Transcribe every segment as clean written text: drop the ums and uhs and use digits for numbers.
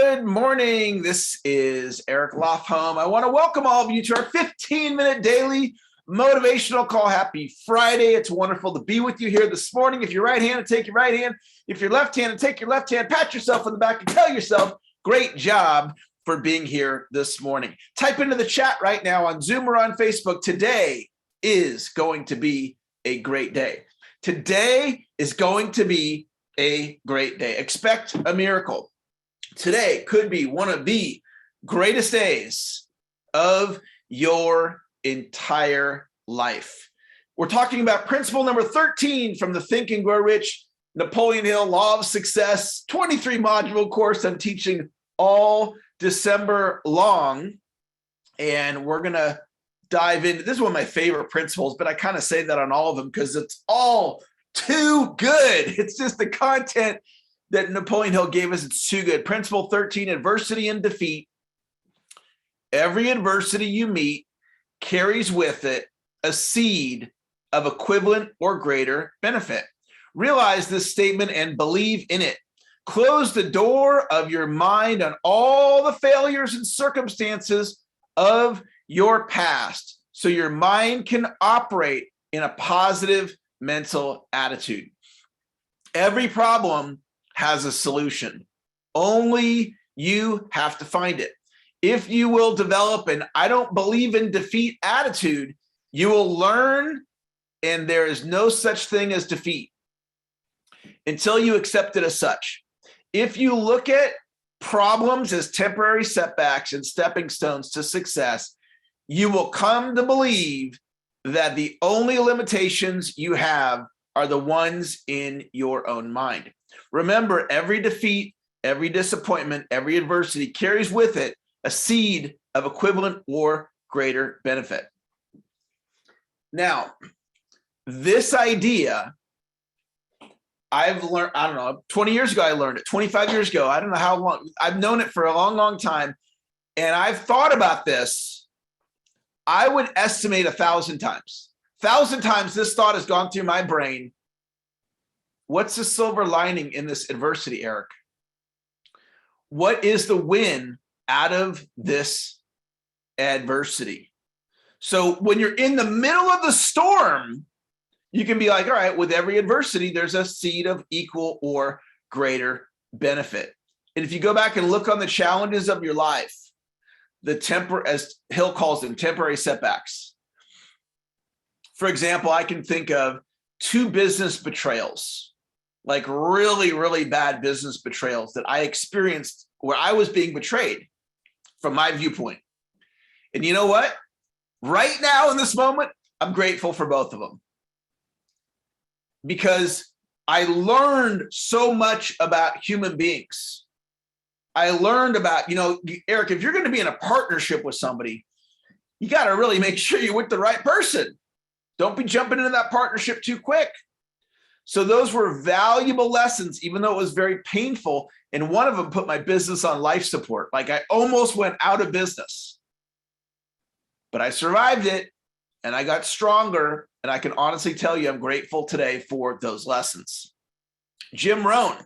Good morning. This is Eric Lofholm. I want to welcome all of you to our 15-minute daily motivational call. Happy Friday. It's wonderful to be with you here this morning. If you're right-handed, take your right hand. If you're left-handed, take your left hand. Pat yourself on the back and tell yourself, great job for being here this morning. Type into the chat right now on Zoom or on Facebook. Today is going to be a great day. Today is going to be a great day. Expect a miracle. Today could be one of the greatest days of your entire life. We're talking about principle number 13 from the Think and Grow Rich Napoleon Hill Law of Success 23 module course I'm teaching all December long. And we're going to dive into this is one of my favorite principles, but I kind of say that on all of them because it's all too good. It's just the content that Napoleon Hill gave us. It's too good. Principle 13, adversity and defeat. Every adversity you meet carries with it a seed of equivalent or greater benefit. Realize this statement and believe in it. Close the door of your mind on all the failures and circumstances of your past so your mind can operate in a positive mental attitude. Every problem has a solution. Only you have to find it. If you will develop an I don't believe in defeat attitude, you will learn, and there is no such thing as defeat until you accept it as such. If you look at problems as temporary setbacks and stepping stones to success, you will come to believe that the only limitations you have are the ones in your own mind. Remember, every defeat, every disappointment, every adversity carries with it a seed of equivalent or greater benefit. Now, this idea, I've learned, 20 years ago I learned it, 25 years ago, I don't know how long, I've known it for a long, long time, and I've thought about this, I would estimate 1,000 times. 1,000 times this thought has gone through my brain. What's the silver lining in this adversity, Eric? What is the win out of this adversity? So when you're in the middle of the storm, you can be like, all right, with every adversity, there's a seed of equal or greater benefit. And if you go back and look on the challenges of your life, as Hill calls them, temporary setbacks. For example, I can think of 2 business betrayals, like really, really bad business betrayals that I experienced where I was being betrayed from my viewpoint. And you know what? Right now in this moment, I'm grateful for both of them because I learned so much about human beings. I learned about, Eric, if you're going to be in a partnership with somebody, you got to really make sure you're with the right person. Don't be jumping into that partnership too quick. So those were valuable lessons, even though it was very painful. And one of them put my business on life support. Like I almost went out of business, but I survived it and I got stronger. And I can honestly tell you, I'm grateful today for those lessons. Jim Rohn,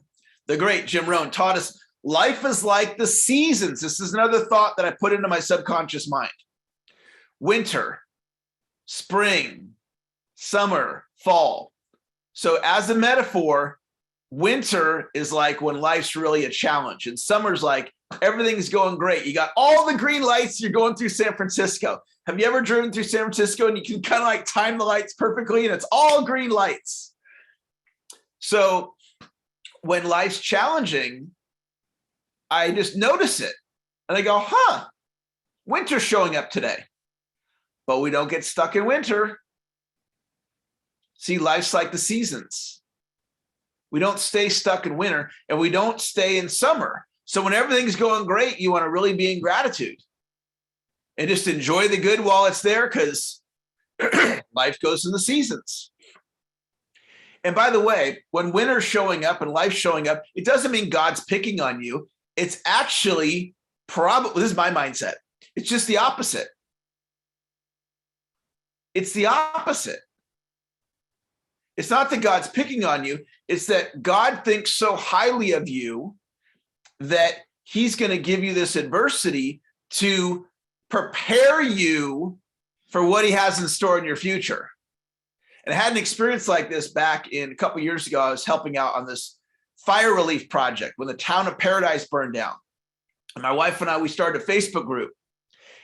the great Jim Rohn, taught us life is like the seasons. This is another thought that I put into my subconscious mind. Winter, spring, summer, fall. So as a metaphor, winter is like when life's really a challenge, and summer's like everything's going great. You got all the green lights. You're going through San Francisco. Have you ever driven through San Francisco and you can kind of like time the lights perfectly and it's all green lights? So when life's challenging, I just notice it and I go, winter's showing up today, but we don't get stuck in winter. See, life's like the seasons. We don't stay stuck in winter and we don't stay in summer. So when everything's going great, you want to really be in gratitude and just enjoy the good while it's there because life goes in the seasons. And by the way, when winter's showing up and life's showing up, it doesn't mean God's picking on you. It's actually probably, this is my mindset. It's just the opposite. It's the opposite. It's not that God's picking on you. It's that God thinks so highly of you that he's going to give you this adversity to prepare you for what he has in store in your future. And I had an experience like this back in a couple of years ago. I was helping out on this fire relief project when the town of Paradise burned down. And my wife and I, we started a Facebook group,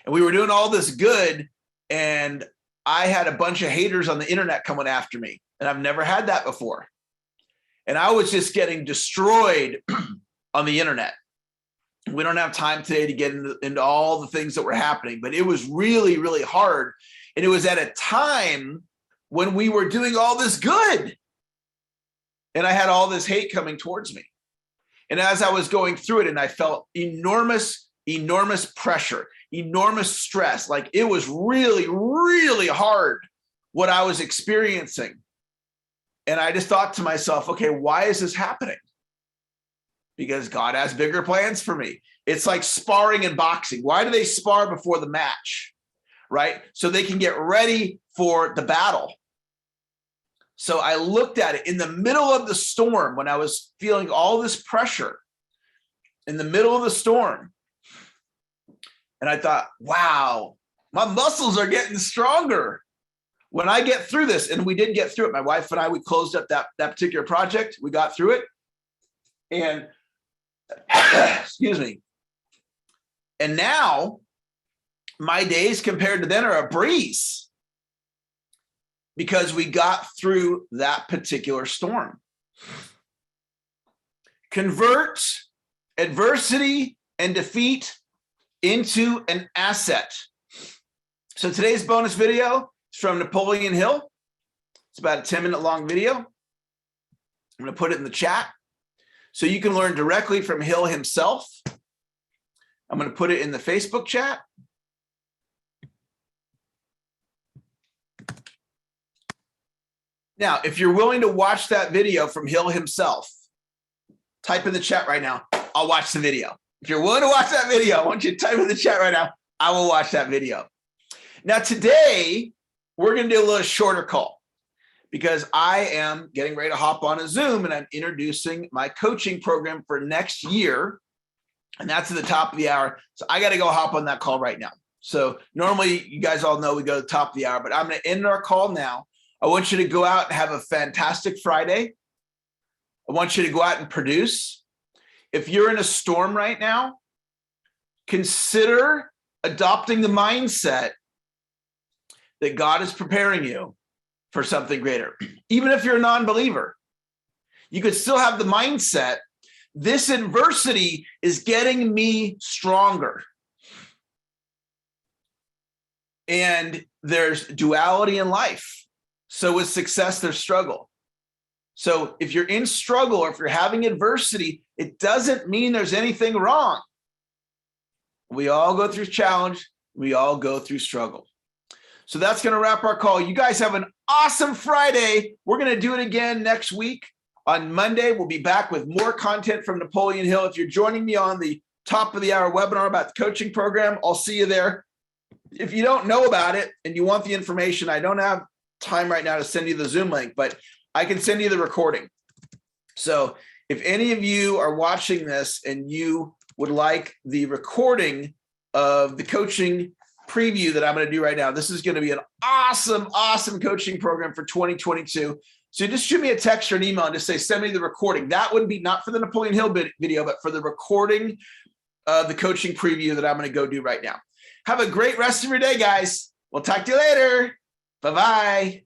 and we were doing all this good. And I had a bunch of haters on the internet coming after me. And I've never had that before. And I was just getting destroyed on the internet. We don't have time today to get into all the things that were happening, but it was really, really hard. And it was at a time when we were doing all this good. And I had all this hate coming towards me. And as I was going through it, and I felt enormous pressure, enormous stress, like it was really, really hard what I was experiencing. And I just thought to myself, okay, why is this happening? Because God has bigger plans for me. It's like sparring and boxing. Why do they spar before the match? Right? So they can get ready for the battle. So I looked at it in the middle of the storm when I was feeling all this pressure in the middle of the storm. And I thought, wow, my muscles are getting stronger when I get through this. And we did get through it. My wife and I, we closed up that particular project. We got through it. And excuse me. And now my days compared to then are a breeze because we got through that particular storm. Convert adversity and defeat into an asset. So today's bonus video is from Napoleon Hill. It's about a 10-minute long video. I'm going to put it in the chat so you can learn directly from Hill himself. I'm going to put it in the Facebook chat. Now, if you're willing to watch that video from Hill himself, type in the chat right now, I'll watch the video. If you're willing to watch that video, I want you to type in the chat right now, I will watch that video. Now, today, we're going to do a little shorter call because I am getting ready to hop on a Zoom and I'm introducing my coaching program for next year. And that's at the top of the hour. So I got to go hop on that call right now. So normally, you guys all know we go to the top of the hour, but I'm going to end our call now. I want you to go out and have a fantastic Friday. I want you to go out and produce. If you're in a storm right now, consider adopting the mindset that God is preparing you for something greater. Even if you're a non-believer, you could still have the mindset, this adversity is getting me stronger. And there's duality in life. So with success, there's struggle. So if you're in struggle or if you're having adversity, it doesn't mean there's anything wrong. We all go through challenge. We all go through struggle. So that's going to wrap our call. You guys have an awesome Friday. We're going to do it again next week. On Monday, we'll be back with more content from Napoleon Hill. If you're joining me on the top of the hour webinar about the coaching program, I'll see you there. If you don't know about it and you want the information, I don't have time right now to send you the Zoom link, but I can send you the recording. So if any of you are watching this and you would like the recording of the coaching preview that I'm going to do right now, this is going to be an awesome, awesome coaching program for 2022. So just shoot me a text or an email and just say, send me the recording. That would be not for the Napoleon Hill video, but for the recording of the coaching preview that I'm going to go do right now. Have a great rest of your day, guys. We'll talk to you later. Bye-bye.